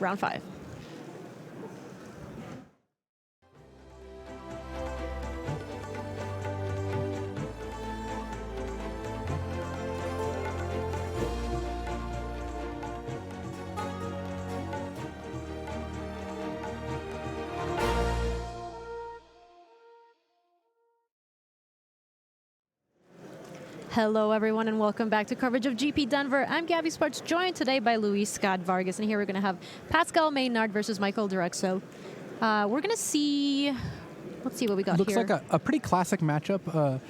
round 5. Hello, everyone, and welcome back to coverage of GP Denver. I'm Gabby Sparks, joined today by Luis Scott Vargas, and here we're going to have Pascal Maynard versus Michael Direxo. We're going to see, let's see what we got Looks here. like a pretty classic matchup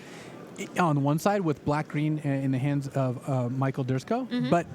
on one side with black-green in the hands of Michael Direxo, but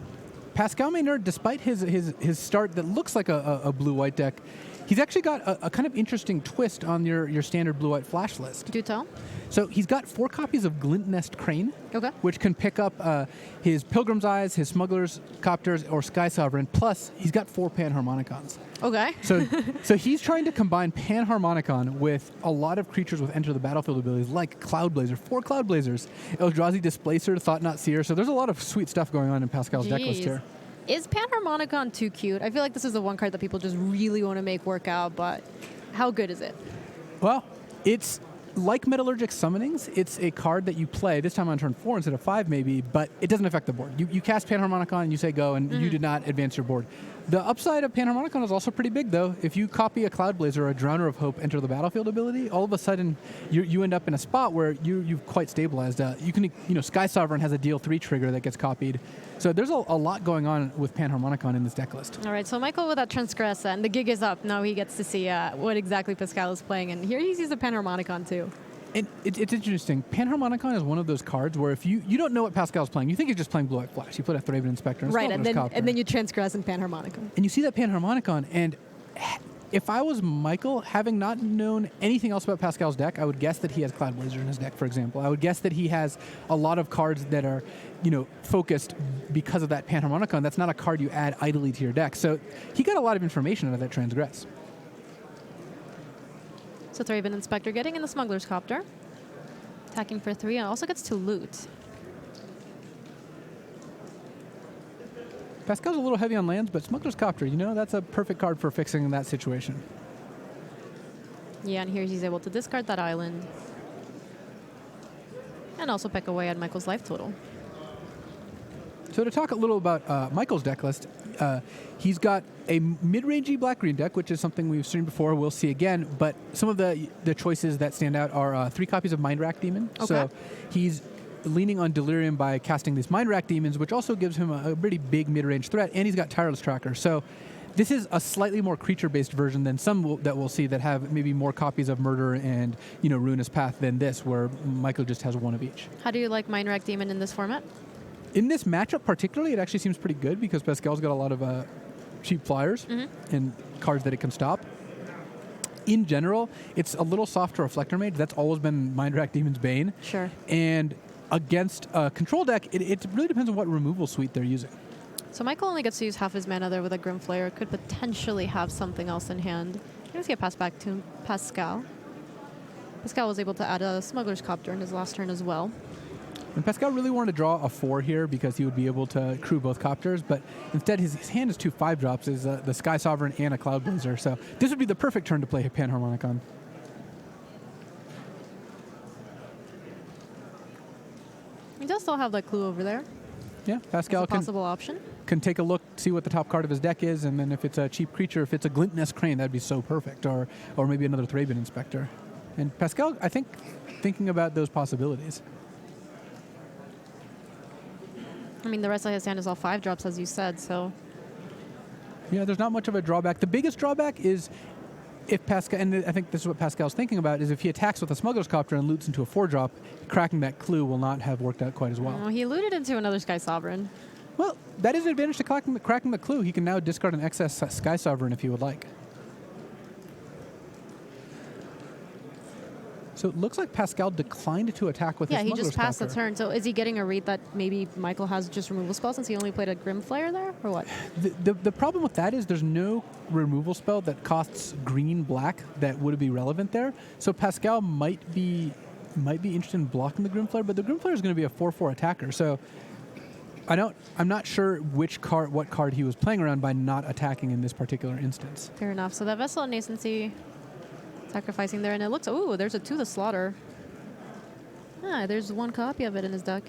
Pascal Maynard, despite his start that looks like a blue-white deck, he's actually got a kind of interesting twist on your standard blue-white flash list. Do tell. So he's got 4 copies of Glint Nest Crane, Okay. which can pick up his Pilgrim's Eyes, his Smuggler's Copters, or Sky Sovereign. Plus, he's got 4 Panharmonicons. Okay. So he's trying to combine Panharmonicon with a lot of creatures with Enter the Battlefield abilities, like Cloud Blazer, 4 Cloud Blazers, Eldrazi Displacer, Thought Not Seer. So there's a lot of sweet stuff going on in Pascal's deck list here. Is Panharmonicon too cute? I feel like this is the one card that people just really want to make work out, but how good is it? Well, it's like Metallurgic Summonings. It's a card that you play, this time on turn 4 instead of 5 maybe, but it doesn't affect the board. You cast Panharmonicon and you say go, and you did not advance your board. The upside of Panharmonicon is also pretty big, though. If you copy a Cloud Blazer or a Drowner of Hope Enter the Battlefield ability, all of a sudden you end up in a spot where you've quite stabilized. Sky Sovereign has a deal 3 trigger that gets copied. So there's a lot going on with Panharmonicon in this deck list. All right, so Michael with that Transgress, and the gig is up. Now he gets to see what exactly Pascal is playing, and here he sees a Panharmonicon too. And it's interesting. Panharmonicon is one of those cards where if you don't know what Pascal's playing, you think he's just playing Blue-White Flash. You put a Thraben Inspector and right, and then you Transgress in Panharmonicon. And you see that Panharmonicon, and if I was Michael, having not known anything else about Pascal's deck, I would guess that he has Cloud Blazer in his deck, for example. I would guess that he has a lot of cards that are, focused because of that Panharmonicon. That's not a card you add idly to your deck. So he got a lot of information out of that Transgress. So Thraben Inspector getting in the Smuggler's Copter. Attacking for 3, and also gets to loot. Pascal's a little heavy on lands, but Smuggler's Copter, that's a perfect card for fixing that situation. Yeah, and here he's able to discard that island. And also pick away at Michael's life total. So to talk a little about Michael's deck list, he's got a mid-rangey black-green deck, which is something we've seen before, we'll see again, but some of the choices that stand out are 3 copies of Mind Rack Demon. Okay. So he's leaning on Delirium by casting these Mind Rack Demons, which also gives him a pretty big mid-range threat, and he's got Tireless Tracker. So this is a slightly more creature-based version than some that we'll see that have maybe more copies of Murder and Ruinous Path than this, where Michael just has 1 of each. How do you like Mind Rack Demon in this format? In this matchup particularly, it actually seems pretty good because Pascal's got a lot of cheap flyers and cards that it can stop. In general, it's a little soft to Reflector Mage. That's always been Mind Rack Demon's bane. Sure. And against a control deck, it really depends on what removal suite they're using. So Michael only gets to use half his mana there with a Grim Flayer. Could potentially have something else in hand. Let's get passed back to Pascal. Pascal was able to add a Smuggler's Copter in his last turn as well. And Pascal really wanted to draw a 4 here because he would be able to crew both Copters, but instead his hand is 2 5-drops, is the Sky Sovereign and a Cloud Blazer. So this would be the perfect turn to play Panharmonicon. He does still have that clue over there. Yeah, Pascal That's a possible option. can take a look, see what the top card of his deck is, and then if it's a cheap creature, if it's a Glint Nest Crane, that'd be so perfect, or maybe another Thraben Inspector. And Pascal, I think, thinking about those possibilities. I mean, the rest of his hand is all 5-drops, as you said, so... Yeah, there's not much of a drawback. The biggest drawback is if Pascal, and I think this is what Pascal's thinking about, is if he attacks with a Smuggler's Copter and loots into a 4-drop, cracking that clue will not have worked out quite as well. Oh, he looted into another Sky Sovereign. Well, that is an advantage to cracking the clue. He can now discard an excess Sky Sovereign if he would like. So it looks like Pascal declined to attack with his Smuggler's Copter. Yeah, he just passed the turn. So is he getting a read that maybe Michael has just removal spell since he only played a Grim Flayer there, or what? The problem with that is there's no removal spell that costs green-black that would be relevant there. So Pascal might be interested in blocking the Grim Flayer, but the Grim Flayer is going to be a 4/4 attacker. So I'm not sure what card he was playing around by not attacking in this particular instance. Fair enough. So that Vessel of Nascency sacrificing there, and it looks, oh, there's a To the Slaughter. Ah, there's one copy of it in his deck.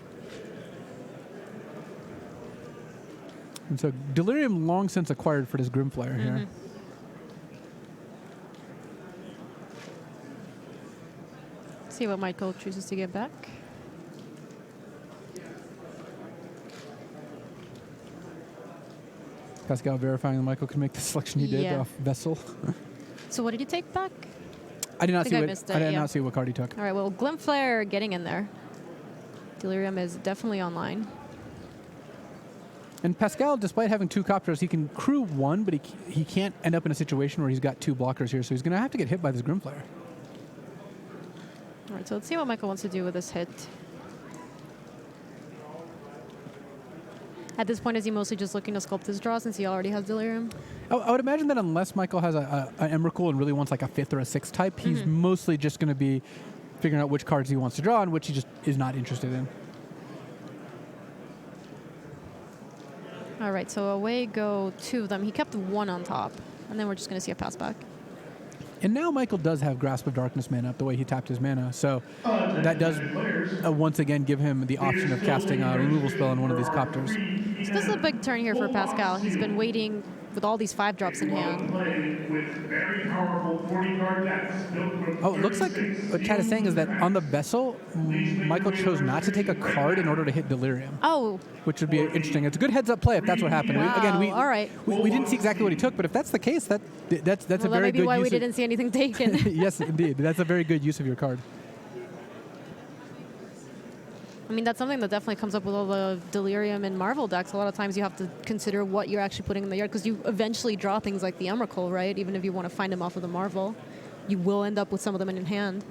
And so Delirium long since acquired for this Grimflare here. See what Michael chooses to get back. Pascal verifying that Michael could make the selection he did off Vessel. So what did he take back? I did not see what card he took. All right, well, Glimflare getting in there. Delirium is definitely online. And Pascal, despite having 2 Copters, he can crew 1, but he can't end up in a situation where he's got 2 blockers here, so he's going to have to get hit by this Grimflare. All right, so let's see what Michael wants to do with this hit. At this point, is he mostly just looking to sculpt his draw since he already has Delirium? I would imagine that unless Michael has an Emrakul and really wants like a 5th or a 6th type, he's mostly just going to be figuring out which cards he wants to draw and which he just is not interested in. All right, so away go 2 of them. He kept 1 on top, and then we're just going to see a pass back. And now Michael does have Grasp of Darkness mana up the way he tapped his mana, so that does once again give him the option of casting a removal spell on one of these Copters. So this is a big turn here for Pascal. He's been waiting with all these 5-drops in hand. Oh, it looks like what Kat is saying is that on the Vessel, Michael chose not to take a card in order to hit Delirium. Oh. Which would be interesting. It's a good heads-up play if that's what happened. Wow. All right. We didn't see exactly what he took, but if that's the case, that's a very good use. That may be why we didn't see anything taken. Yes, indeed. That's a very good use of your card. I mean, that's something that definitely comes up with all the Delirium and Marvel decks. A lot of times you have to consider what you're actually putting in the yard because you eventually draw things like the Emrakul, right? Even if you want to find them off of the Marvel, you will end up with some of them in your hand.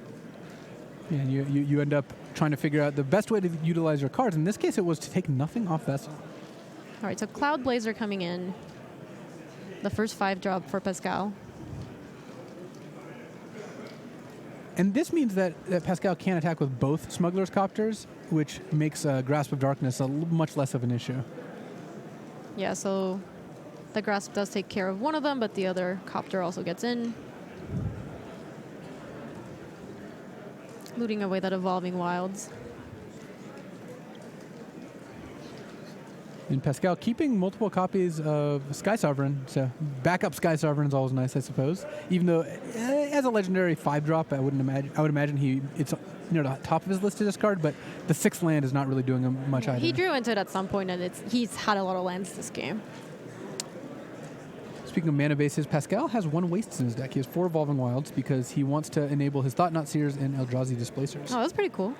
Yeah, and you end up trying to figure out the best way to utilize your cards. In this case, it was to take nothing off Vessel. All right, so Cloud Blazer coming in. The first 5-drop for Pascal. And this means that Pascal can attack with both Smuggler's Copters, which makes Grasp of Darkness much less of an issue. Yeah, so the Grasp does take care of one of them, but the other Copter also gets in. Looting away that Evolving Wilds. And Pascal keeping multiple copies of Sky Sovereign, so backup Sky Sovereign is always nice, I suppose. Even though as a legendary 5-drop, I would imagine it's near the top of his list to discard, but the 6th land is not really doing him much either. He drew into it at some point, and he's had a lot of lands this game. Speaking of mana bases, Pascal has 1 Wastes in his deck. He has 4 Evolving Wilds because he wants to enable his Thought-Knot Seers and Eldrazi Displacers. Oh, that's pretty cool.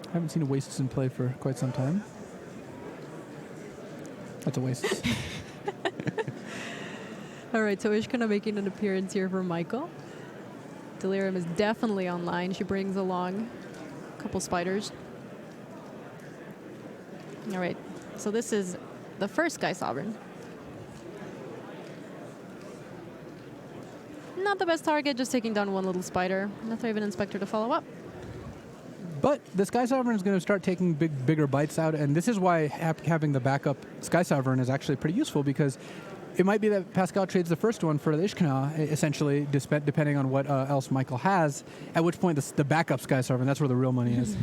I haven't seen a Wastes in play for quite some time. That's a waste. All right, so Ishkana making an appearance here for Michael. Delirium is definitely online. She brings along a couple spiders. All right, so this is the first Sky Sovereign. Not the best target, just taking down 1 little spider. Not even Inspector to follow up. But the Sky Sovereign is going to start taking bigger bites out, and this is why having the backup Sky Sovereign is actually pretty useful, because it might be that Pascal trades the first one for the Ishkana, essentially, depending on what else Michael has, at which point the backup Sky Sovereign, that's where the real money is.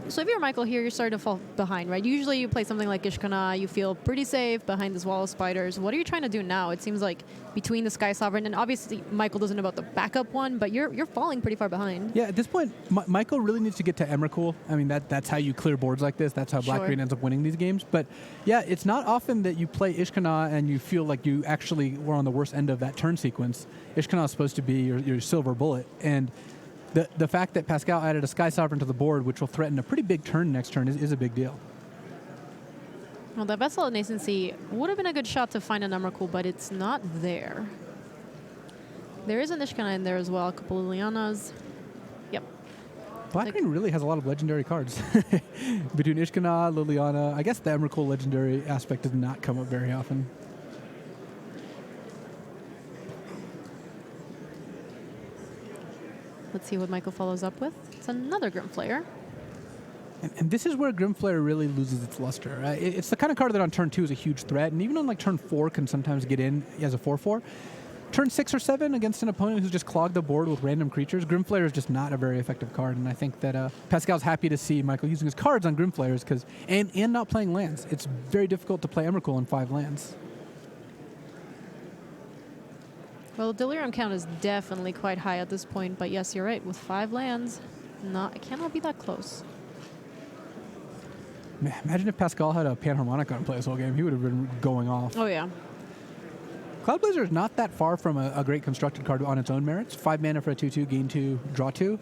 So if you're Michael here, you're starting to fall behind, right? Usually you play something like Ishkana, you feel pretty safe behind this wall of spiders. What are you trying to do now? It seems like between the Sky Sovereign, and obviously Michael doesn't know about the backup one, but you're falling pretty far behind. Yeah, at this point, Michael really needs to get to Emrakul. I mean, that's how you clear boards like this. That's how Black-Green ends up winning these games. But yeah, it's not often that you play Ishkana and you feel like you actually were on the worst end of that turn sequence. Ishkana is supposed to be your silver bullet, and the fact that Pascal added a Sky Sovereign to the board, which will threaten a pretty big turn next turn, is a big deal. Well, that Vessel of Nascency would have been a good shot to find an Emrakul, but it's not there. There is an Ishkana in there as well, a couple of Lilianas. Yep. Black-Green really has a lot of legendary cards. Between Ishkana, Liliana, I guess the Emrakul legendary aspect does not come up very often. Let's see what Michael follows up with. It's another Grimflayer. And this is where Grimflayer really loses its luster. It's the kind of card that on turn 2 is a huge threat, and even on like turn 4 can sometimes get in as a 4/4. Turn 6 or 7 against an opponent who's just clogged the board with random creatures, Grimflayer is just not a very effective card, and I think that Pascal's happy to see Michael using his cards on Grimflayers and not playing lands. It's very difficult to play Emrakul in 5 lands. Well, the Delirium count is definitely quite high at this point, but yes, you're right. With 5 lands, it cannot be that close. Man, imagine if Pascal had a Panharmonica in play this whole game. He would have been going off. Oh, yeah. Cloudblazer is not that far from a great constructed card on its own merits. 5 mana for a 2/2, gain 2, draw 2.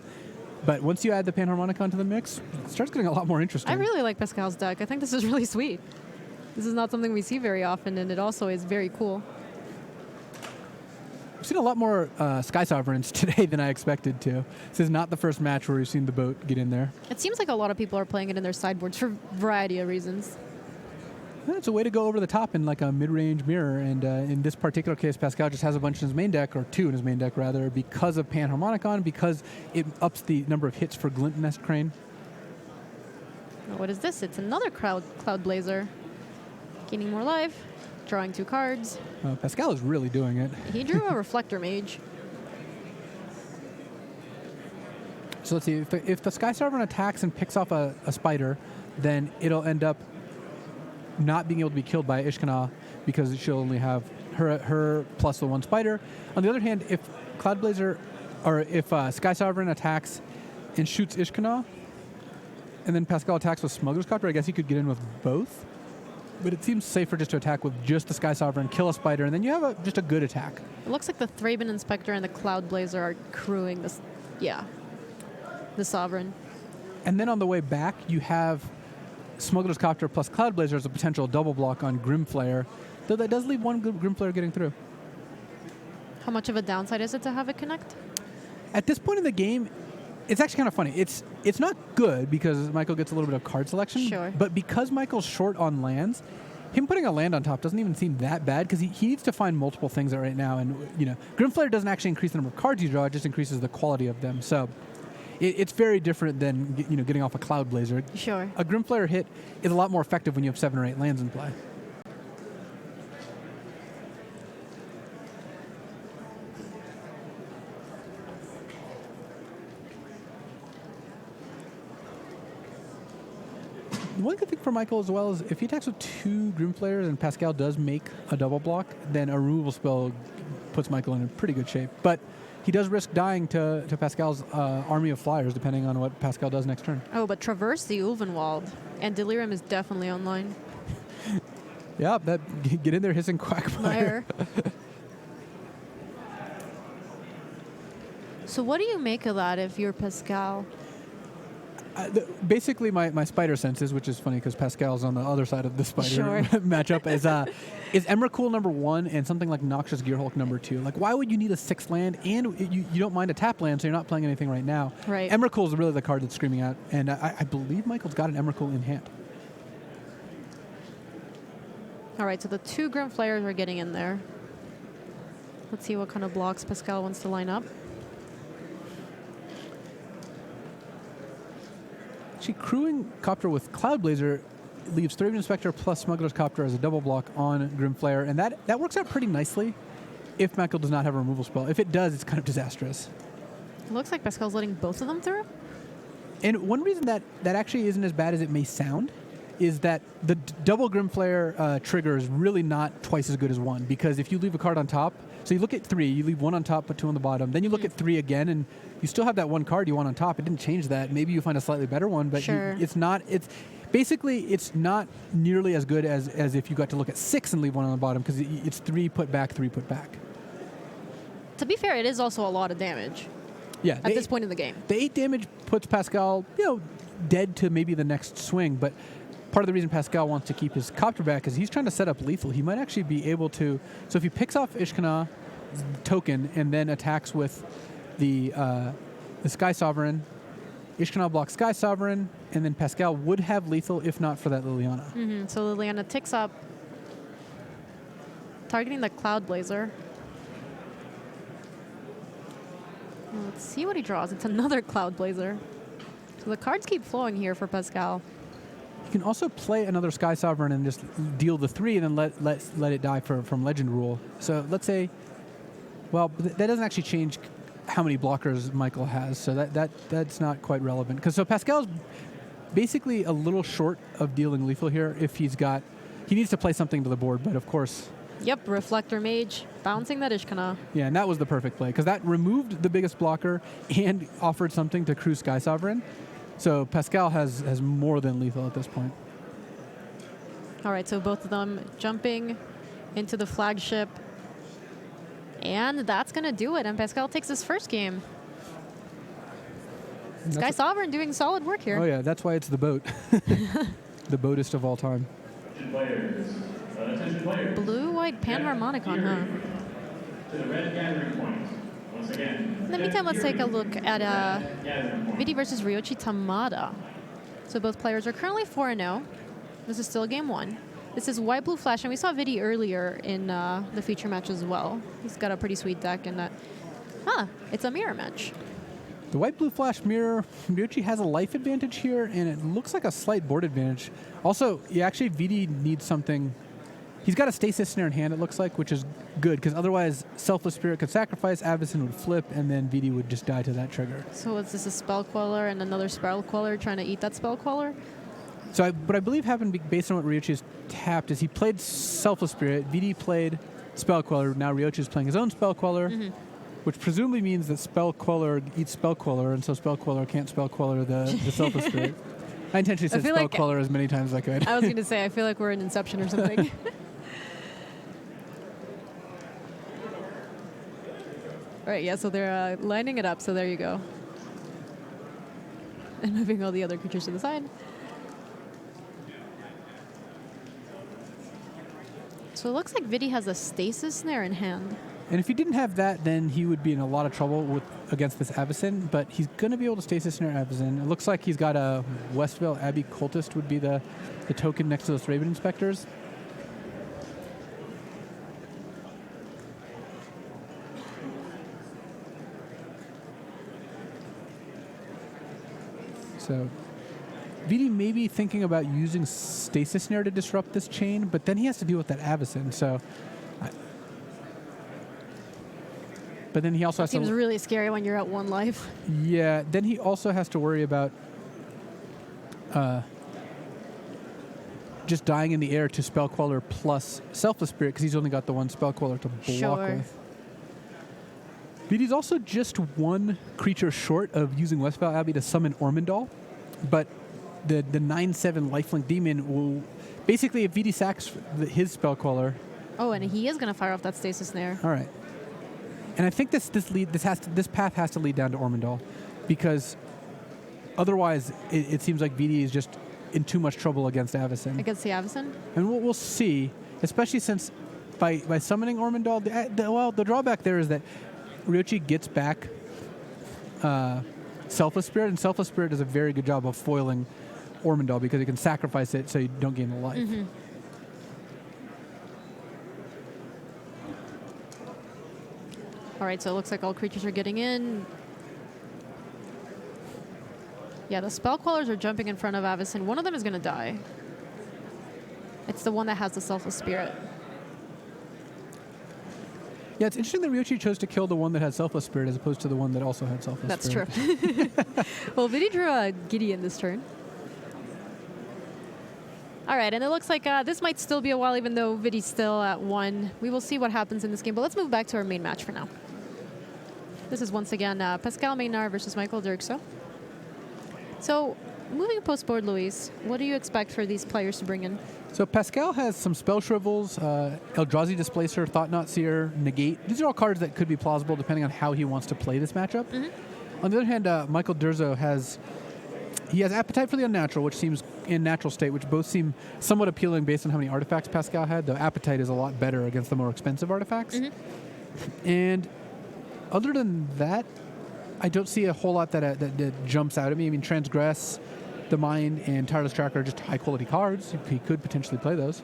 But once you add the Panharmonica onto the mix, it starts getting a lot more interesting. I really like Pascal's deck. I think this is really sweet. This is not something we see very often, and it also is very cool. I've seen a lot more Sky Sovereigns today than I expected to. This is not the first match where we've seen the boat get in there. It seems like a lot of people are playing it in their sideboards for a variety of reasons. It's a way to go over the top in like a mid-range mirror, and in this particular case, Pascal just has a bunch in his main deck, or 2 in his main deck rather, because of Panharmonicon, because it ups the number of hits for Glint Nest Crane. Now, what is this? It's another Cloud Blazer. Gaining more life, drawing 2 cards. Pascal is really doing it. He drew a Reflector Mage. So let's see, if the Sky Sovereign attacks and picks off a spider, then it'll end up not being able to be killed by Ishkana because she'll only have her plus the 1 spider. On the other hand, if Cloud Blazer, or if Sky Sovereign attacks and shoots Ishkana, and then Pascal attacks with Smuggler's Copter, I guess he could get in with both. But it seems safer just to attack with just the Sky Sovereign, kill a spider, and then you have just a good attack. It looks like the Thraben Inspector and the Cloud Blazer are crewing this, the Sovereign. And then on the way back, you have Smuggler's Copter plus Cloud Blazer as a potential double block on Grimflayer, though that does leave one Grimflayer getting through. How much of a downside is it to have it connect? At this point in the game, it's actually kind of funny. It's not good because Michael gets a little bit of card selection. Sure. But because Michael's short on lands, him putting a land on top doesn't even seem that bad because he needs to find multiple things right now. And, Grimflayer doesn't actually increase the number of cards you draw. It just increases the quality of them. So it's very different than, getting off a Cloud Blazer. Sure. A Grimflayer hit is a lot more effective when you have 7 or 8 lands in play. One good thing for Michael as well is if he attacks with 2 Grimflayers and Pascal does make a double block, then a removal spell puts Michael in a pretty good shape. But he does risk dying to Pascal's army of flyers, depending on what Pascal does next turn. Oh, but Traverse the Ulvenwald, and Delirium is definitely online. Yeah, get in there, hissing Quackfire. So what do you make of that if you're Pascal? Basically, my spider senses, which is funny because Pascal's on the other side of the spider matchup, is Emrakul number 1 and something like Noxious Gearhulk number 2. Like, why would you need a 6th land? And you don't mind a tap land, so you're not playing anything right now. Right. Emrakul is really the card that's screaming out, and I believe Michael's got an Emrakul in hand. All right, so the 2 Grimflayers are getting in there. Let's see what kind of blocks Pascal wants to line up. Actually, crewing Copter with Cloud Blazer leaves Thraben Inspector plus Smuggler's Copter as a double block on Grimflayer, and that works out pretty nicely if Michael does not have a removal spell. If it does, it's kind of disastrous. It looks like Pascal's letting both of them through. And one reason that actually isn't as bad as it may sound is that the double Grimflayer trigger is really not twice as good as 1, because if you leave a card on top, so you look at 3, you leave 1 on top but 2 on the bottom, then you look at 3 again, and you still have that 1 card you want on top. It didn't change that. Maybe you find a slightly better one, but sure. It's not nearly as good as if you got to look at 6 and leave 1 on the bottom, because it's 3 put back, 3 put back. To be fair, it is also a lot of damage. Yeah, at this point in the game. The 8 damage puts Pascal, dead to maybe the next swing, but part of the reason Pascal wants to keep his Copter back is he's trying to set up lethal. He might actually be able to. So if he picks off Ishkana token and then attacks with the Sky Sovereign, Ishkana blocks Sky Sovereign, and then Pascal would have lethal if not for that Liliana. Mm-hmm. So Liliana ticks up, targeting the Cloud Blazer. Let's see what he draws. It's another Cloud Blazer. So the cards keep flowing here for Pascal. You can also play another Sky Sovereign and just deal the 3 and then let it die from Legend Rule. So let's say, well, that doesn't actually change how many blockers Michael has, so that's not quite relevant. Because so Pascal's basically a little short of dealing lethal here if he needs to play something to the board, but of course. Yep, Reflector Mage, bouncing that Ishkana. Yeah, and that was the perfect play, because that removed the biggest blocker and offered something to crew Sky Sovereign. So Pascal has more than lethal at this point. All right, so both of them jumping into the flagship. And that's going to do it, and Pascal takes his first game. Sky Sovereign doing solid work here. Oh, yeah, that's why it's the boat. The boatest of all time. Blue-white Panharmonicon, huh? To the red gathering point. Once again. In the meantime, let's take a look at Vidi versus Ryoichi Tamada. So both players are currently 4-0. This is still game 1. This is white-blue flash, and we saw Vidi earlier in the feature match as well. He's got a pretty sweet deck in that. It's a mirror match. The white-blue flash mirror, Ryoichi has a life advantage here, and it looks like a slight board advantage. Also, Vidi needs something. He's got a stasis snare in hand, it looks like, which is good, because otherwise Selfless Spirit could sacrifice, Avacyn would flip, and then Vidi would just die to that trigger. So is this a Spell Queller and another Spell Queller trying to eat that Spell Queller? So what I believe happened based on what Ryoichi has tapped is he played Selfless Spirit, Vidi played Spell Queller, now Ryoichi is playing his own Spell Queller, which presumably means that Spell Queller eats Spell Queller, and so Spell Queller can't Spell Queller the Selfless Spirit. I intentionally said Spell Queller as many times as I could. I was going to say, I feel like we're in Inception or something. All right, yeah, so they're lining it up, so there you go. And moving all the other creatures to the side. So it looks like Vidi has a Stasis Snare in hand. And if he didn't have that, then he would be in a lot of trouble against this Avacyn, but he's going to be able to Stasis Snare Avacyn. It looks like he's got a Westvale Abbey Cultist would be the token next to those Raven Inspectors. So Vidi may be thinking about using Stasis Snare to disrupt this chain, but then he has to deal with that Avacyn. So, but then he also has to. Seems really scary when you're at 1 life. Yeah. Then he also has to worry about just dying in the air to Spell Queller plus Selfless Spirit because he's only got the one Spell Queller to block with. Vidi's also just 1 creature short of using Westvale Abbey to summon Ormondal, but the 9/7 lifelink demon will basically, if Vidi sacks his Spell Queller. Oh, and he is going to fire off that Stasis Snare. All right, and I think this path has to lead down to Ormondal, because otherwise it seems like Vidi is just in too much trouble against Avacyn. Against the Avacyn? And we'll see, especially since by summoning Ormondal, the drawback there is that Ryoichi gets back Selfless Spirit, and Selfless Spirit does a very good job of foiling Ormondal because you can sacrifice it so you don't gain a life. Mm-hmm. All right, so it looks like all creatures are getting in. Yeah, the Spell Quellers are jumping in front of Avacyn. One of them is going to die. It's the one that has the Selfless Spirit. Yeah, it's interesting that Ryoichi chose to kill the one that had Selfless Spirit as opposed to the one that also had Selfless Spirit. That's true. Well, Vidi drew a Gideon this turn. All right, and it looks like this might still be a while, even though Vidi's still at 1. We will see what happens in this game, but let's move back to our main match for now. This is once again Pascal Maynard versus Michael Dirkso. So, moving post-board, Luis, what do you expect for these players to bring in? So Pascal has some Spell Shrivels, Eldrazi Displacer, Thought Knot Seer, Negate. These are all cards that could be plausible depending on how he wants to play this matchup. Mm-hmm. On the other hand, Michael Dirkso has Appetite for the Unnatural, which seems in Natural State, which both seem somewhat appealing based on how many artifacts Pascal had, though Appetite is a lot better against the more expensive artifacts. Mm-hmm. And other than that, I don't see a whole lot that jumps out at me. I mean, Transgress, The Mind, and Tireless Tracker are just high-quality cards. He could potentially play those.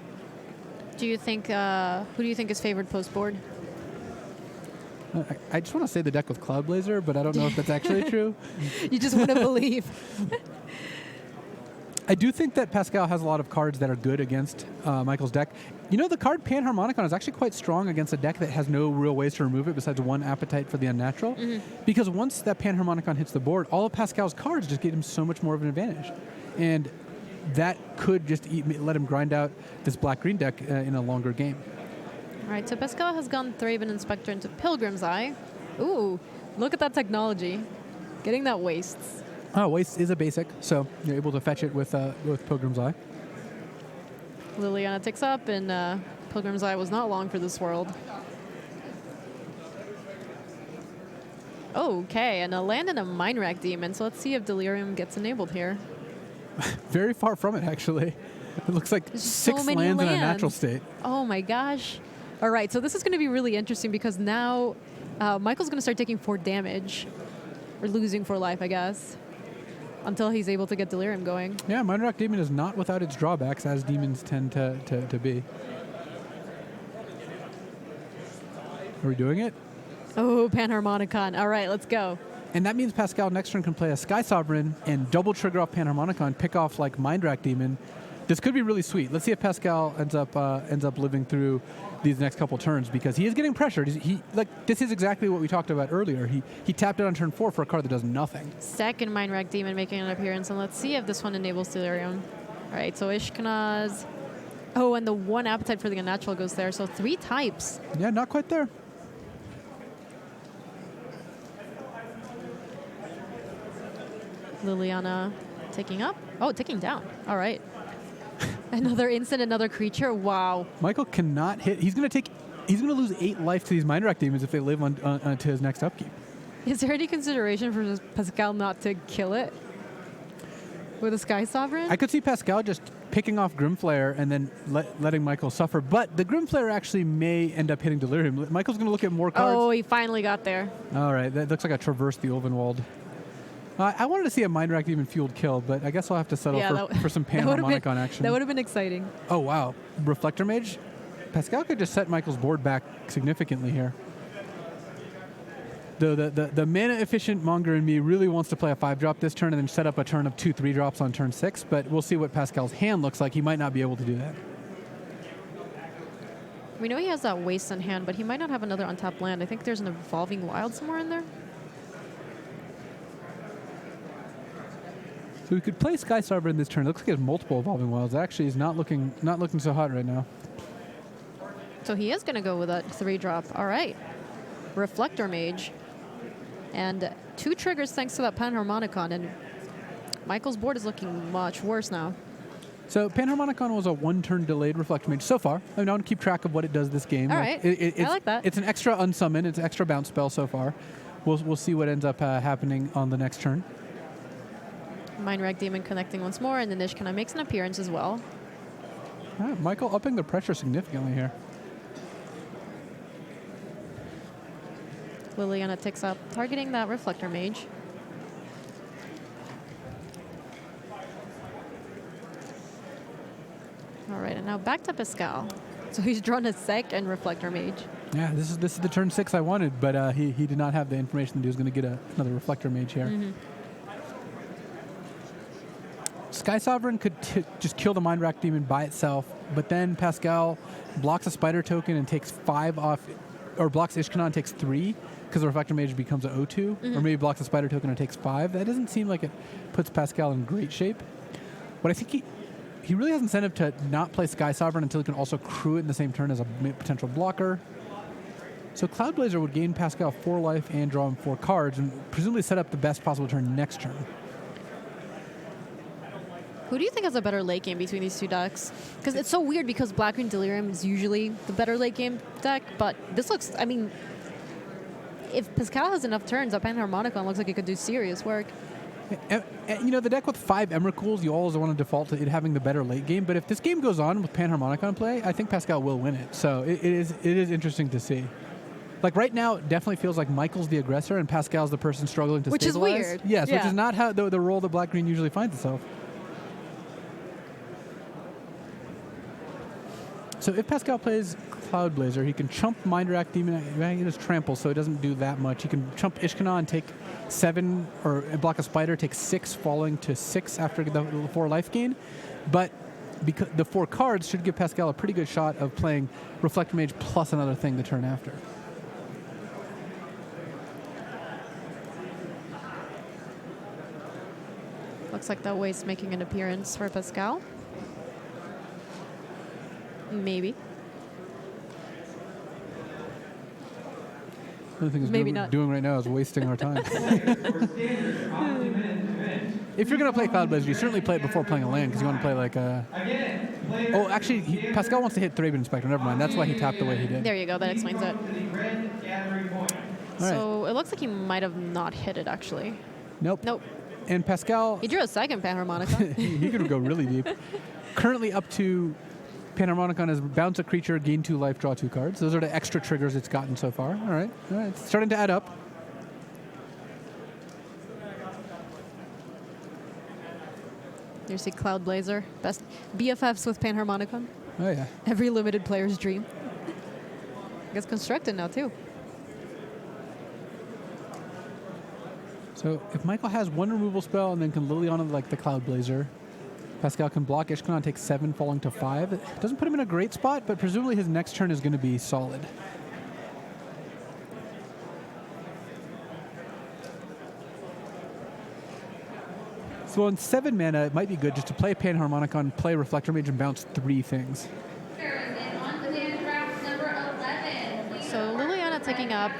Do you think, who do you think is favored post-board? I just want to say the deck with Cloud Blazer, but I don't know if that's actually true. You just wouldn't believe. I do think that Pascal has a lot of cards that are good against Michael's deck. You know, the card Panharmonicon is actually quite strong against a deck that has no real ways to remove it besides one Appetite for the Unnatural. Because once that Panharmonicon hits the board, all of Pascal's cards just give him so much more of an advantage. And that could just let him grind out this black-green deck in a longer game. All right, so Pascal has gone Thraben Inspector into Pilgrim's Eye. Ooh, look at that technology. Getting that wastes. Oh, Waste is a basic, so you're able to fetch it with Pilgrim's Eye. Liliana takes up, and Pilgrim's Eye was not long for this world. Okay, and a land and a Mind Rack Demon, so let's see if Delirium gets enabled here. Very far from it, actually. It looks like There's six so many lands in a lands. natural state. Oh my gosh. All right, so this is going to be really interesting because now Michael's going to start taking 4 damage, or losing 4 life, I guess, until he's able to get Delirium going. Yeah, Mind Rock Demon is not without its drawbacks, as demons tend to be. Are we doing it? Oh, Panharmonicon. All right, let's go. And that means Pascal next turn can play a Sky Sovereign and double trigger off Panharmonicon, pick off like Mind Rack Demon. This could be really sweet. Let's see if Pascal ends up living through these next couple turns, because he is getting pressured. This is exactly what we talked about earlier. He tapped it on turn 4 for a card that does nothing. Second Mind Rack Demon making an appearance, and let's see if this one enables Delirium. All right, so Ishkanaz. Oh, and the 1 Appetite for the Unnatural goes there, so 3 types. Yeah, not quite there. Liliana taking up. Oh, taking down. All right. Another instant, another creature. Wow. Michael cannot hit. He's going to lose 8 life to these Mind Rack Demons if they live on to his next upkeep. Is there any consideration for Pascal not to kill it with a Sky Sovereign? I could see Pascal just picking off Grimflare and then letting Michael suffer, but the Grimflare actually may end up hitting Delirium. Michael's going to look at more cards. Oh, he finally got there. All right, that looks like I traversed the Ulvenwald. I wanted to see a Mind Rack Demon fueled kill, but I guess I'll have to settle for some Panharmonicon action. That would have been exciting. Oh, wow. Reflector Mage? Pascal could just set Michael's board back significantly here. The mana-efficient Monger in me really wants to play a 5-drop this turn and then set up a turn of 2 3-drops on turn 6, but we'll see what Pascal's hand looks like. He might not be able to do that. We know he has that Waste in hand, but he might not have another untapped land. I think there's an Evolving Wild somewhere in there. So we could play Sky Sovereign this turn. It looks like he has multiple Evolving Wilds. Actually, he's not looking so hot right now. So he is going to go with a 3-drop. All right. Reflector Mage. And 2 triggers thanks to that Panharmonicon. And Michael's board is looking much worse now. So Panharmonicon was a 1-turn delayed Reflector Mage so far. I don't keep track of what it does this game. All right. I like that. It's an extra unsummon. It's an extra bounce spell so far. We'll see what ends up happening on the next turn. Mind Rack Demon connecting once more, and the Nishkana makes an appearance as well. All right, Michael upping the pressure significantly here. Liliana takes up, targeting that Reflector Mage. All right, and now back to Pascal. So he's drawn a Sec and Reflector Mage. Yeah, this is the turn 6 I wanted, but he did not have the information that he was going to get another Reflector Mage here. Mm-hmm. Sky Sovereign could just kill the Mind Rack Demon by itself, but then Pascal blocks a Spider token and takes 5 off, or blocks Ishkanah and takes 3, because the Reflector Mage becomes an O2, or maybe blocks a Spider token and takes 5. That doesn't seem like it puts Pascal in great shape. But I think he really has incentive to not play Sky Sovereign until he can also crew it in the same turn as a potential blocker. So Cloud Blazer would gain Pascal 4 life and draw him 4 cards, and presumably set up the best possible turn next turn. Who do you think has a better late game between these 2 decks? Because it's so weird because Black-Green Delirium is usually the better late game deck, but this looks, I mean, if Pascal has enough turns, that Panharmonicon looks like it could do serious work. You know, the deck with 5 Emrakuls, you always want to default to it having the better late game, but if this game goes on with Panharmonicon play, I think Pascal will win it. So it is interesting to see. Like right now, it definitely feels like Michael's the aggressor and Pascal's the person struggling to stabilize. Which is weird. Yes, yeah. Which is not how the role that Black-Green usually finds itself. So if Pascal plays Cloud Blazer, he can chump Mind Rack Demon. He does trample, so it doesn't do that much. He can chump Ishkana and take 7, or block a Spider, take 6, falling to 6 after the 4 life gain. But because the 4 cards should give Pascal a pretty good shot of playing Reflector Mage plus another thing the turn after. Looks like that waste's making an appearance for Pascal. Maybe. The only thing is Maybe not. doing right now is wasting our time. If you're going to play Cloud Blazer, you certainly play it before playing a land, because you want to play like a... Oh, actually, Pascal wants to hit Thraben Inspector. Never mind. That's why he tapped the way he did. There you go. That explains it. All So it looks like he might have not hit it, actually. Nope. Nope. And Pascal... He drew a second Panharmonicon. he could go really deep. Currently up to... Panharmonicon is bounce a creature, gain 2 life, draw 2 cards. Those are the extra triggers it's gotten so far. All right. It's starting to add up. You see Cloud Blazer, best BFFs with Panharmonicon. Oh, yeah. Every limited player's dream. Gets constructed now, too. So if Michael has 1 removal spell and then can Liliana like the Cloud Blazer, Pascal can block Ishkana and take 7, falling to 5. It doesn't put him in a great spot, but presumably his next turn is going to be solid. So on 7 mana, it might be good just to play Panharmonicon, play Reflector Mage, and bounce 3 things. So Liliana taking up,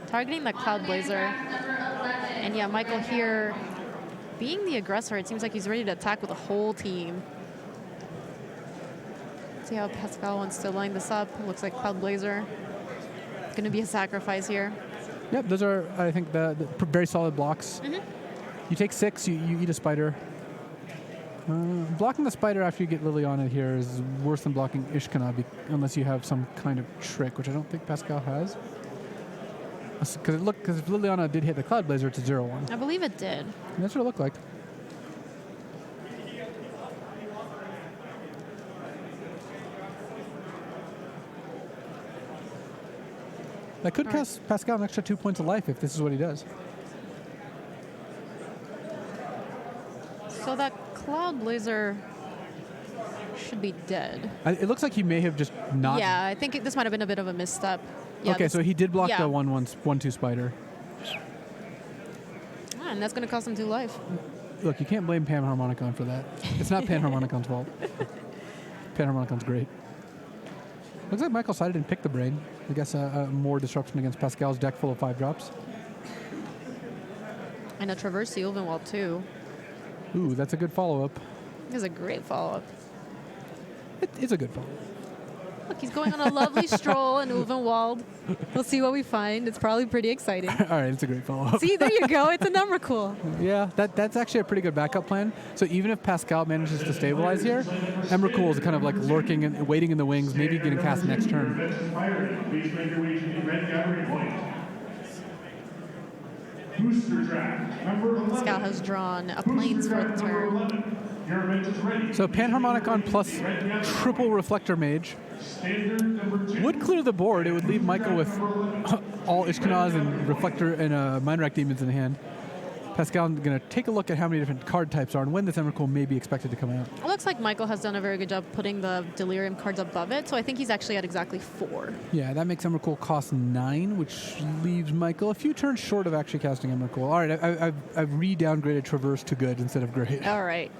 targeting the Cloud Blazer. And yeah, Michael here, being the aggressor, it seems like he's ready to attack with the whole team. See how Pascal wants to line this up. Looks like Cloud Blazer. It's going to be a sacrifice here. Yep, those are, I think, the very solid blocks. Mm-hmm. You take 6, you eat a Spider. Blocking the Spider after you get Liliana here is worse than blocking Ishkana, unless you have some kind of trick, which I don't think Pascal has. Because if Liliana did hit the Cloud Blazer, it's a 0-1. I believe it did. And that's what it looked like. That could cost Pascal an extra 2 points of life if this is what he does. So that Cloud Blazer should be dead. It looks like he may have just not... Yeah, I think this might have been a bit of a misstep. Yeah, okay, so he did block yeah. the 1/2 Spider. And that's going to cost him 2 life. Look, you can't blame Panharmonicon for that. It's not Panharmonicon's fault. Panharmonicon's great. Looks like Michael sided and picked the brain. I guess more disruption against Pascal's deck full of 5-drops. And a Traverse the Ulvenwald, too. Ooh, that's a good follow-up. This is a great follow-up. It's a good follow-up. Look, he's going on a lovely stroll in Ulvenwald. We'll see what we find. It's probably pretty exciting. All right, it's a great follow-up. See, there you go. It's a number cool. Yeah, that's actually a pretty good backup plan. So even if Pascal manages to stabilize here, Emrakul is kind of like lurking and waiting in the wings, maybe getting cast next turn. Pascal has drawn a Plains for the turn. So Panharmonicon plus triple Reflector Mage would clear the board. It would leave Michael with all Ishkanaz and Reflector and Mind Rack Demons in hand. Pascal is going to take a look at how many different card types are and when this Emrakul may be expected to come out. It looks like Michael has done a very good job putting the Delirium cards above it, so I think he's actually at exactly 4. Yeah, that makes Emrakul cost 9, which leaves Michael a few turns short of actually casting Emrakul. All right, I've re-downgraded Traverse to good instead of great. All right.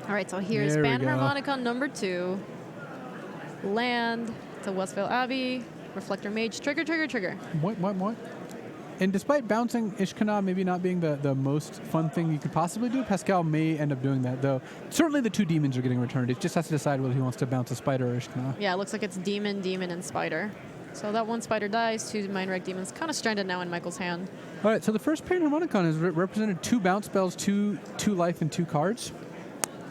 All right, so here's Panharmonicon number 2. Land to Westvale Abbey. Reflector Mage. Trigger, trigger, trigger. What? And despite bouncing Ishkana maybe not being the most fun thing you could possibly do, Pascal may end up doing that, though. Certainly the 2 demons are getting returned. It just has to decide whether he wants to bounce a Spider or Ishkana. Yeah, it looks like it's Demon, Demon, and Spider. So that 1 Spider dies, 2 Mind Rack Demons. Kind of stranded now in Michael's hand. All right, so the first Panharmonicon has represented 2 bounce spells, 2 life, and 2 cards.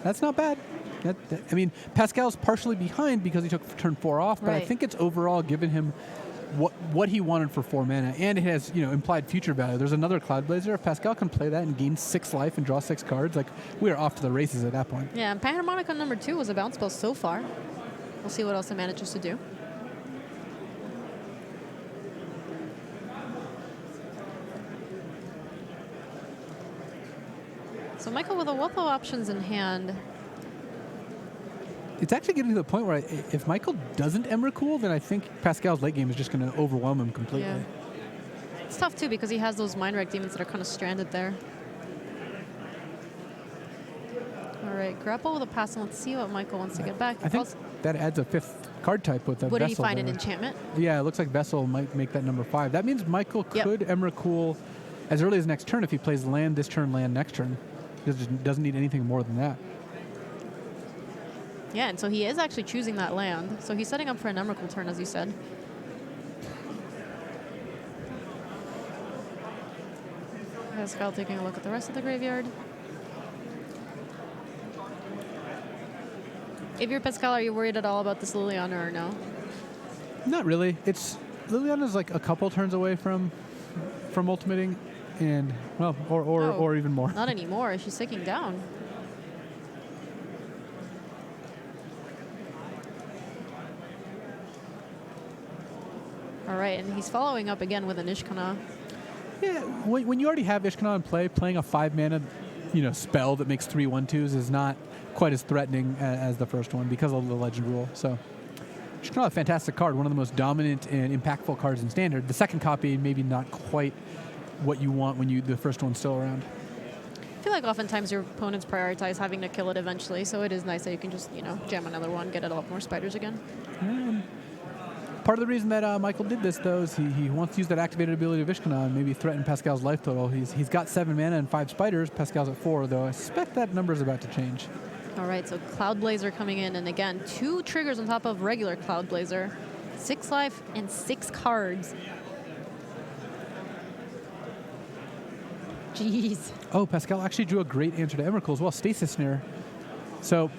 That's not bad. I mean, Pascal's partially behind because he took turn 4 off, but I think it's overall given him what he wanted for 4 mana, and it has implied future value. There's another Cloud Blazer. If Pascal can play that and gain 6 life and draw 6 cards, like we are off to the races at that point. Yeah, and Panharmonic on number 2 was a bounce spell so far. We'll see what else it manages to do. So Michael with a wealth of options in hand. It's actually getting to the point where if Michael doesn't Emrakul, then I think Pascal's late game is just going to overwhelm him completely. Yeah. It's tough, too, because he has those Mind Wreck demons that are kind of stranded there. All right, grapple with a pass, and let's see what Michael wants to get back. I think that adds a 5th card type with a What Vessel. did he find, there. an enchantment? Yeah, it looks like Vessel might make that number 5. That means Michael could Emrakul as early as next turn if he plays land this turn, land next turn. He just doesn't need anything more than that. Yeah, and so he is actually choosing that land. So he's setting up for an Emrakul turn, as you said. Pascal taking a look at the rest of the graveyard. If you're Pascal, are you worried at all about this Liliana or no? Not really. Liliana's like a couple turns away from ultimating, and well, or even more. Not anymore. She's taking down. All right, and he's following up again with an Ishkana. Yeah, when you already have Ishkana in play, playing a 5 mana, spell that makes 3/1/2s is not quite as threatening as the first one because of the legend rule. So Ishkana, a fantastic card, one of the most dominant and impactful cards in Standard. The second copy, maybe not quite what you want when the first one's still around. I feel like oftentimes your opponents prioritize having to kill it eventually, so it is nice that you can just, jam another one, get a lot more spiders again. Part of the reason that Michael did this, though, is he wants to use that activated ability of Ishkana and maybe threaten Pascal's life total. He's got 7 mana and 5 spiders. Pascal's at 4, though I suspect that number is about to change. All right, so Cloud Blazer coming in, and again, 2 triggers on top of regular Cloud Blazer. 6 life and 6 cards. Jeez. Oh, Pascal actually drew a great answer to Emrakul as well, Stasis Snare. So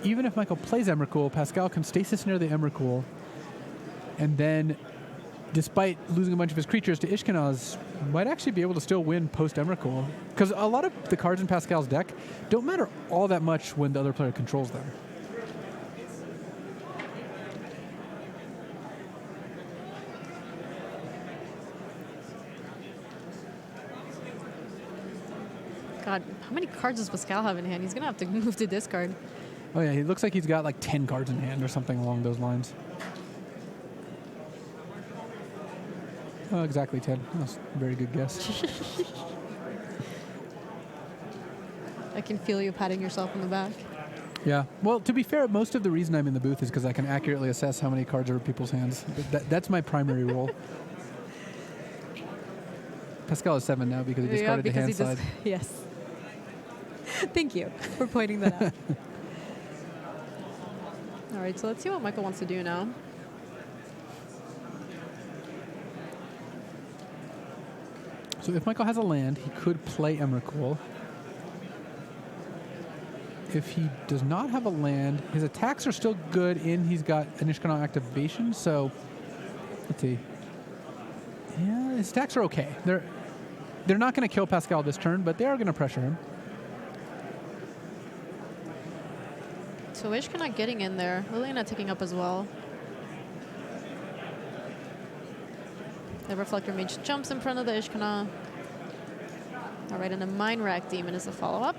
even if Michael plays Emrakul, Pascal can Stasis Snare the Emrakul, and then, despite losing a bunch of his creatures to Ishkanaz, might actually be able to still win post Emrakul. Because a lot of the cards in Pascal's deck don't matter all that much when the other player controls them. God, how many cards does Pascal have in hand? He's going to have to move to discard. Oh yeah, he looks like he's got like 10 cards in hand or something along those lines. Oh, exactly 10. That's a very good guess. I can feel you patting yourself on the back. Yeah. Well, to be fair, most of the reason I'm in the booth is because I can accurately assess how many cards are in people's hands. That's my primary role. Pascal is 7 now because he discarded the hand side. Yes. Thank you for pointing that out. All right, so let's see what Michael wants to do now. So if Michael has a land, he could play Emrakul. If he does not have a land, his attacks are still good, and he's got an Ishkana activation, so let's see. Yeah, his attacks are okay. They're not going to kill Pascal this turn, but they are going to pressure him. So Ishkana getting in there. Liliana taking up as well. The Reflector Mage jumps in front of the Ishkana. All right, and the Mind Rack Demon is a follow-up.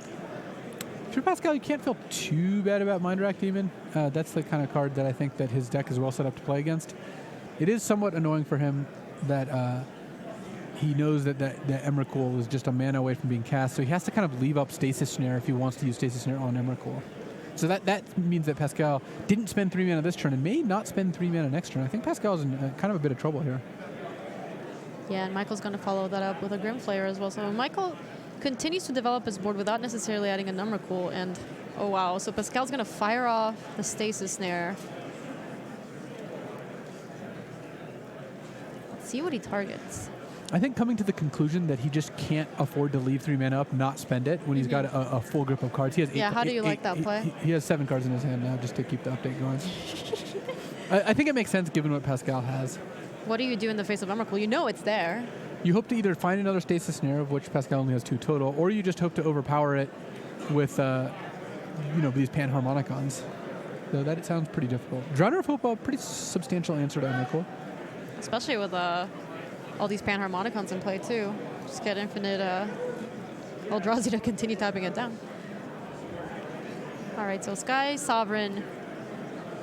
If you're Pascal, you can't feel too bad about Mind Rack Demon. That's the kind of card that I think that his deck is well set up to play against. It is somewhat annoying for him that he knows that Emrakul is just a mana away from being cast, so he has to kind of leave up Stasis Snare if he wants to use Stasis Snare on Emrakul. So that means that Pascal didn't spend 3 mana this turn and may not spend 3 mana next turn. I think Pascal's in kind of a bit of trouble here. Yeah, and Michael's going to follow that up with a Grimflayer as well. So Michael continues to develop his board without necessarily adding a Emrakul, and oh wow, so Pascal's going to fire off the Stasis Snare. Let's see what he targets. I think coming to the conclusion that he just can't afford to leave 3 mana up, not spend it when he's got a full grip of cards. He has how do you like that play? He has 7 cards in his hand now just to keep the update going. I think it makes sense given what Pascal has. What do you do in the face of Emrakul? You know it's there. You hope to either find another stasis snare, of which Pascal only has 2 total, or you just hope to overpower it with, these panharmonicons. So that sounds pretty difficult. Drowner of Hope, a pretty substantial answer to Emrakul. Especially with all these panharmonicons in play, too. Just get infinite Eldrazi to continue tapping it down. All right, so Sky Sovereign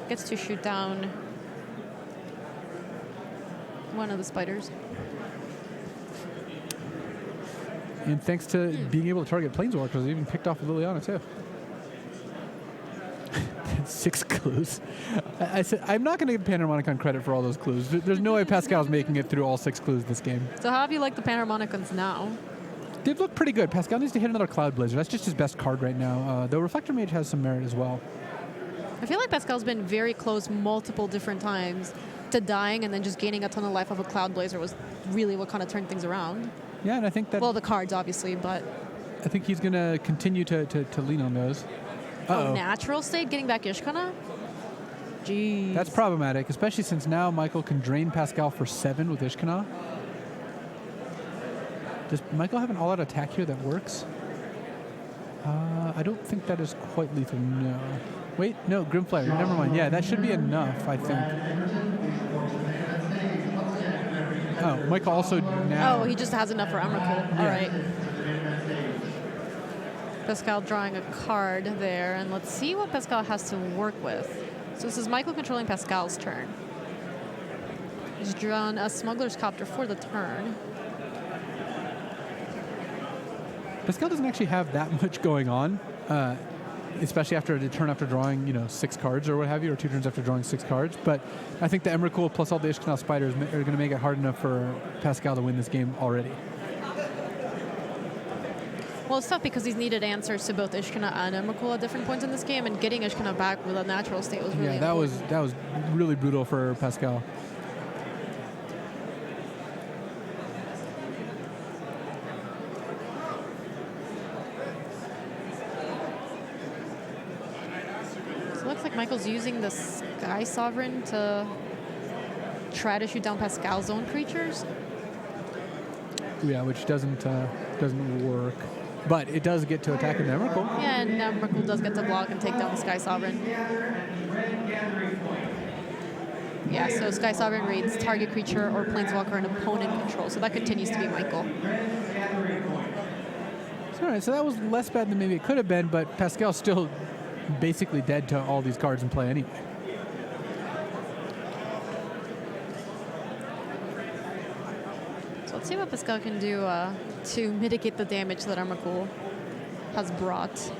gets to shoot down one of the spiders. And thanks to being able to target Planeswalkers, they even picked off Liliana, too. 6 clues. I said, I'm not going to give Panharmonicon credit for all those clues. There's no way Pascal's making it through all 6 clues this game. So how have you liked the Panharmonicons now? They've looked pretty good. Pascal needs to hit another Cloud Blizzard. That's just his best card right now. Though Reflector Mage has some merit as well. I feel like Pascal's been very close multiple different times to dying, and then just gaining a ton of life off a Cloud Blazer was really what kind of turned things around. Yeah, and I think that... Well, the cards, obviously, but... I think he's going to continue to lean on those. Oh, Natural State getting back Ishkana? Jeez. That's problematic, especially since now Michael can drain Pascal for 7 with Ishkana. Does Michael have an all-out attack here that works? I don't think that is quite lethal, no. Wait, no, Grimflare, never mind. Yeah, that should be enough, I think. Oh, Michael also now... Oh, he just has enough for Emrakul. Yeah. All right. Pascal drawing a card there, and let's see what Pascal has to work with. So this is Michael controlling Pascal's turn. He's drawn a Smuggler's Copter for the turn. Pascal doesn't actually have that much going on, especially after a turn after drawing, 6 cards or what have you, or 2 turns after drawing 6 cards. But I think the Emrakul plus all the Ishkanal Spiders are going to make it hard enough for Pascal to win this game already. Well, it's tough because he's needed answers to both Ishkana and Emrakul at different points in this game, and getting Ishkana back with a Natural State was really important. that was really brutal for Pascal. So it looks like Michael's using the Sky Sovereign to try to shoot down Pascal's own creatures. Yeah, which doesn't work. But it does get to attack an Emrakul. Yeah, and Emrakul does get to block and take down the Sky Sovereign. Yeah, so Sky Sovereign reads target creature or planeswalker an opponent control. So that continues to be Michael. All right, so that was less bad than maybe it could have been, but Pascal's still basically dead to all these cards in play anyway. So let's see what Pascal can do to mitigate the damage that Emrakul has brought.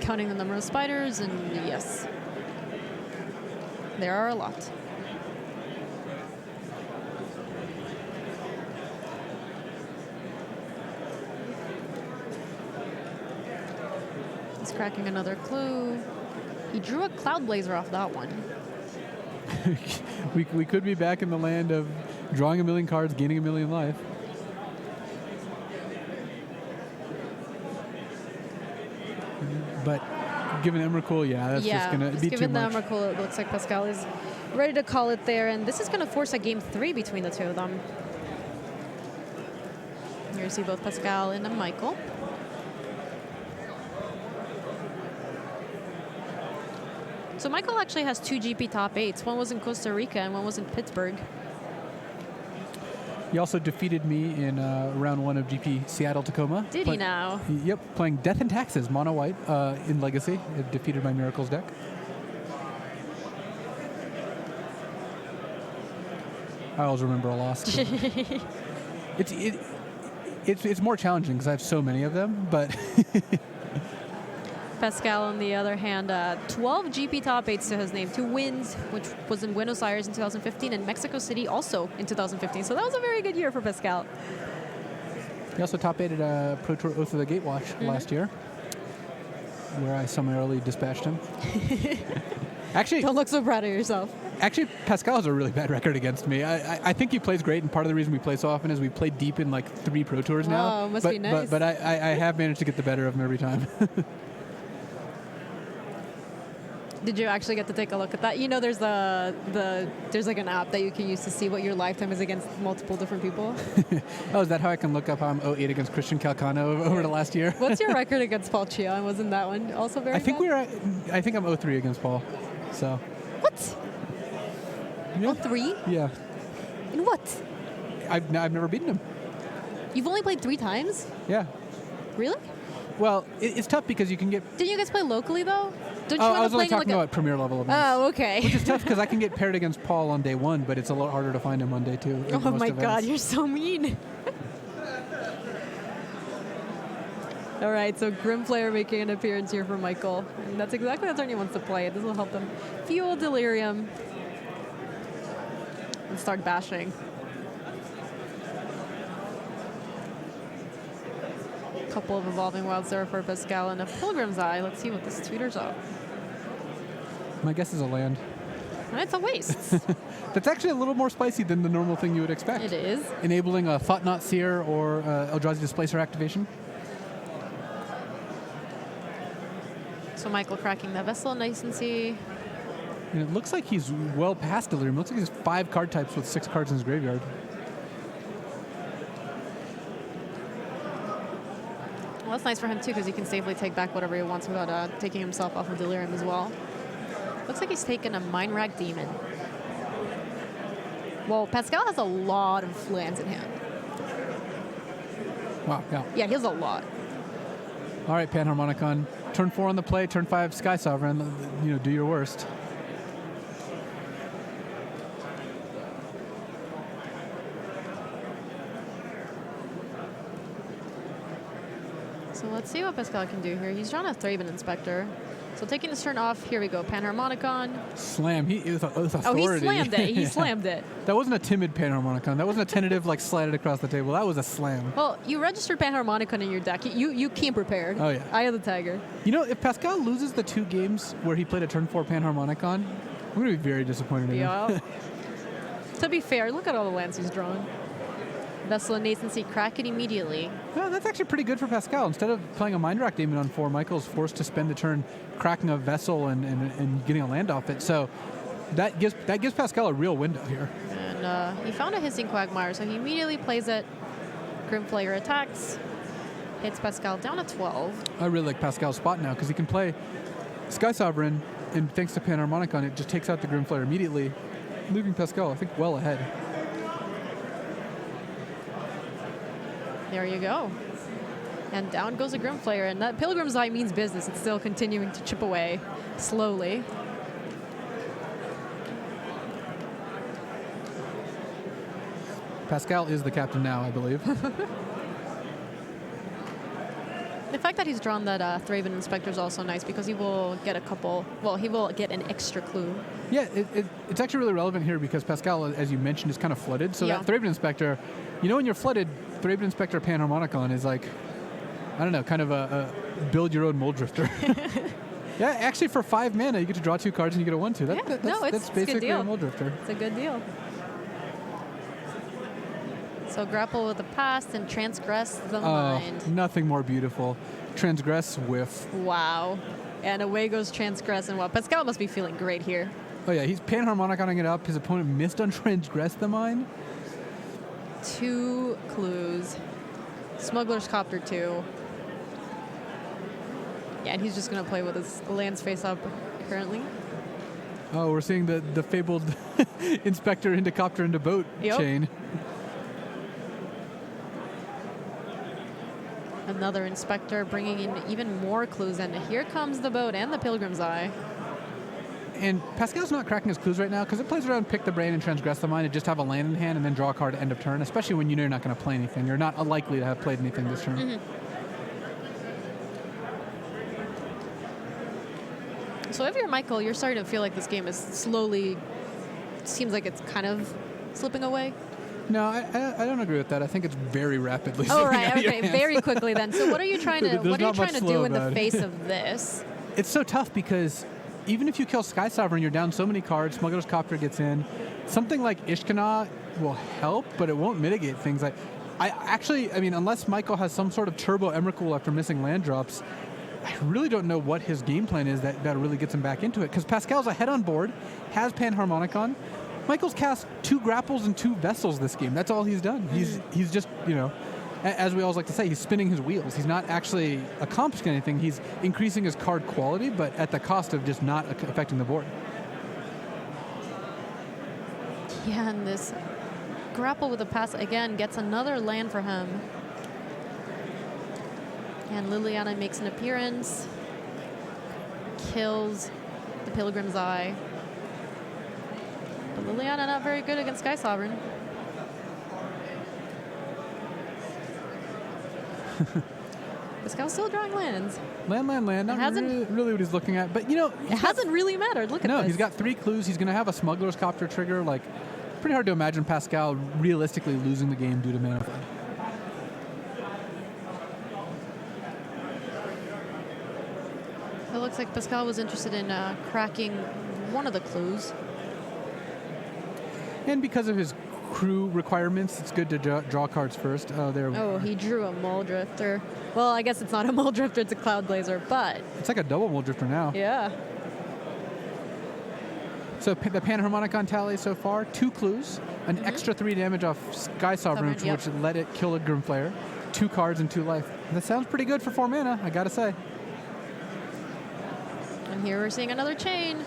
Counting the number of spiders, and yes, there are a lot. He's cracking another clue. He drew a Cloud Blazer off that one. we could be back in the land of drawing a million cards, gaining a million life. But given Emrakul, that's just going to be too given the much. Emrakul, it looks like Pascal is ready to call it there, and this is going to force a game 3 between the two of them. Here you see both Pascal and Michael. So Michael actually has 2 GP top 8s. One was in Costa Rica and one was in Pittsburgh. He also defeated me in round 1 of GP Seattle-Tacoma. Did he now? Yep, playing Death and Taxes, mono white in Legacy. It defeated my Miracles deck. I always remember a loss. It's more challenging because I have so many of them, but... Pascal, on the other hand, 12 GP top 8s to his name, 2 wins, which was in Buenos Aires in 2015 and Mexico City also in 2015. So that was a very good year for Pascal. He also top 8'd a Pro Tour Oath of the Gatewatch last year, where I summarily dispatched him. Actually, Don't look so proud of yourself. Actually, Pascal has a really bad record against me. I think he plays great, and part of the reason we play so often is we play deep in like 3 Pro Tours now. Oh, must be nice. But I have managed to get the better of him every time. Did you actually get to take a look at that? You know, there's there's like an app that you can use to see what your lifetime is against multiple different people. Oh, is that how I can look up how I'm 0-8 against Christian Calcano over the last year? What's your record against Paul Cheon? Wasn't that one also very I think bad? I think I'm 0-3 against Paul. So. What? Yeah. 3? Yeah. In what? I've never beaten him. You've only played 3 times? Yeah. Really? Well, it's tough because you can get. Didn't you guys play locally though? Don't you Oh, end I up was only playing talking about premier level events. Oh, okay. Which is tough because I can get paired against Paul on day 1, but it's a lot harder to find him on day 2. Oh my God, you're so mean. All right, so Grimflayer making an appearance here for Michael. And that's exactly the turn he wants to play. This will help them fuel Delirium and start bashing. Couple of Evolving Wild Zero for Pascal and a Pilgrim's Eye. Let's see what this tweeters up. My guess is a land. And it's a waste. That's actually a little more spicy than the normal thing you would expect. It is. Enabling a Thought Knot Seer or Eldrazi Displacer activation. So Michael cracking the Vessel Nicency. And it looks like he's well past Delirium. It looks like he has 5 card types with 6 cards in his graveyard. Well, that's nice for him too, because he can safely take back whatever he wants without taking himself off of Delirium as well. Looks like he's taken a Mind Rack Demon. Well, Pascal has a lot of lands in hand. Wow, yeah. Yeah, he has a lot. All right, Panharmonicon. Turn 4 on the play, turn 5 Sky Sovereign. You know, do your worst. So let's see what Pascal can do here. He's drawn a Thraben Inspector. So taking this turn off, here we go. Panharmonicon. Slam. It was authority. Oh, he slammed it. He Yeah. slammed it. That wasn't a timid Panharmonicon. That wasn't a tentative, like, slide it across the table. That was a slam. Well, you registered Panharmonicon in your deck. You came prepared. Oh, yeah. Eye of the Tiger. You know, if Pascal loses the 2 games where he played a turn 4 Panharmonicon, I'm going to be very disappointed in him. Yeah. To be fair, look at all the lands he's drawn. Vessel and Nascency, crack it immediately. Well, that's actually pretty good for Pascal. Instead of playing a Mind Rack Demon on 4, Michael's forced to spend a turn cracking a Vessel and getting a land off it. So that gives Pascal a real window here. And he found a Hissing Quagmire, so he immediately plays it. Grimflayer attacks. Hits Pascal down to 12. I really like Pascal's spot now because he can play Sky Sovereign, and thanks to Panharmonicon, it just takes out the Grimflayer immediately, leaving Pascal, I think, well ahead. There you go. And down goes a Grimflayer, and that Pilgrim's Eye means business. It's still continuing to chip away slowly. Pascal is the captain now, I believe. The fact that he's drawn that Thraben Inspector is also nice because he will get he will get an extra clue. Yeah, it's actually really relevant here because Pascal, as you mentioned, is kind of flooded. So Yeah. that Thraben Inspector, you know, when you're flooded, Thraben Inspector Panharmonicon is like, I don't know, kind of a build your own Mold Drifter. Yeah, actually for 5 mana, you get to draw 2 cards and you get a 1/2. That's it's a good basically deal. a Mold Drifter. It's a good deal. So grapple with the past and transgress the mind. Nothing more beautiful. Transgress, whiff. Wow. And away goes transgress, and Pascal must be feeling great here. Oh yeah, he's Panharmoniconing it up. His opponent missed on Transgress the Mind. 2 clues. Smuggler's Copter 2. Yeah, and he's just going to play with his lands face up currently. Oh, we're seeing the fabled Inspector into Copter into Boat Yep. chain. Another Inspector bringing in even more clues, and here comes the boat and the Pilgrim's Eye. And Pascal's not cracking his clues right now because it plays around Pick the Brain and Transgress the Mind and just have a land in hand and then draw a card at end of turn, especially when you know you're not going to play anything. You're not likely to have played anything this turn. Mm-hmm. So if you're Michael, you're starting to feel like this game is slowly, seems like it's kind of slipping away. No, I don't agree with that. I think it's very rapidly. Oh, slipping right. out of your Okay. hands. Very quickly then. So what are you trying to There's what are you not much trying to slow do in the about it. face of this? It's so tough because even if you kill Sky Sovereign, you're down so many cards. Smuggler's Copter gets in. Something like Ishkana will help, but it won't mitigate things. I mean, unless Michael has some sort of turbo Emrakul after missing land drops, I really don't know what his game plan is that really gets him back into it, because Pascal's ahead on board, has Panharmonicon. Michael's cast 2 grapples and 2 vessels this game. That's all he's done. He's just, as we always like to say, he's spinning his wheels. He's not actually accomplishing anything. He's increasing his card quality, but at the cost of just not affecting the board. Yeah, and this grapple with the pass again gets another land for him. And Liliana makes an appearance, kills the Pilgrim's Eye. But Liliana not very good against Sky Sovereign. Pascal's still drawing lands. Land. Not really what he's looking at. But, it hasn't really mattered. Look at this. No, he's got 3 clues. He's going to have a Smuggler's Copter trigger. Like, pretty hard to imagine Pascal realistically losing the game due to mana flood. It looks like Pascal was interested in cracking one of the clues. And because of his crew requirements, it's good to draw cards first. Oh, he drew a Muldrifter. Well, I guess it's not a Muldrifter, it's a Cloud Blazer, but... It's like a double Muldrifter now. Yeah. So the Panharmonicon tally so far, 2 clues, an extra 3 damage off Sky Sovereign, which let it kill a Grimflayer, 2 cards and 2 life. That sounds pretty good for 4 mana, I gotta say. And here we're seeing another chain.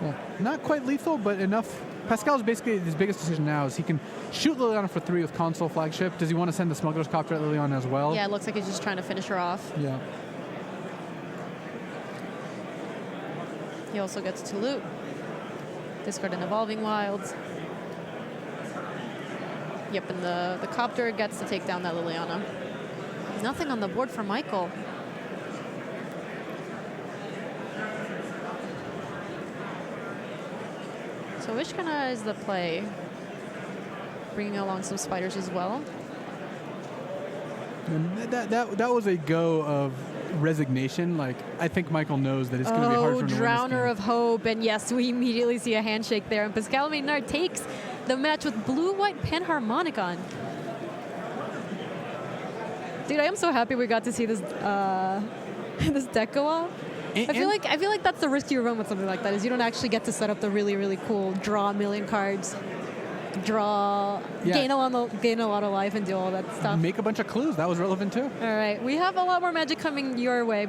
Yeah. Not quite lethal, but enough. Pascal's basically, his biggest decision now is he can shoot Liliana for 3 with Console Flagship. Does he want to send the Smuggler's Copter at Liliana as well? Yeah, it looks like he's just trying to finish her off. Yeah. He also gets to loot. Discard an Evolving Wilds. Yep, and the Copter gets to take down that Liliana. Nothing on the board for Michael. So Ishkana is the play. Bringing along some spiders as well. And that was a go of resignation. Like, I think Michael knows that it's going to be hard for him to win this Drowner game. of Hope. And yes, we immediately see a handshake there. And Pascal Maynard takes the match with blue-white Panharmonicon. Dude, I am so happy we got to see this this deck go off. I feel like that's the risk you run with something like that, is you don't actually get to set up the really, really cool draw a million cards, gain a lot of life, and do all that stuff. Make a bunch of clues. That was relevant too. All right, we have a lot more Magic coming your way.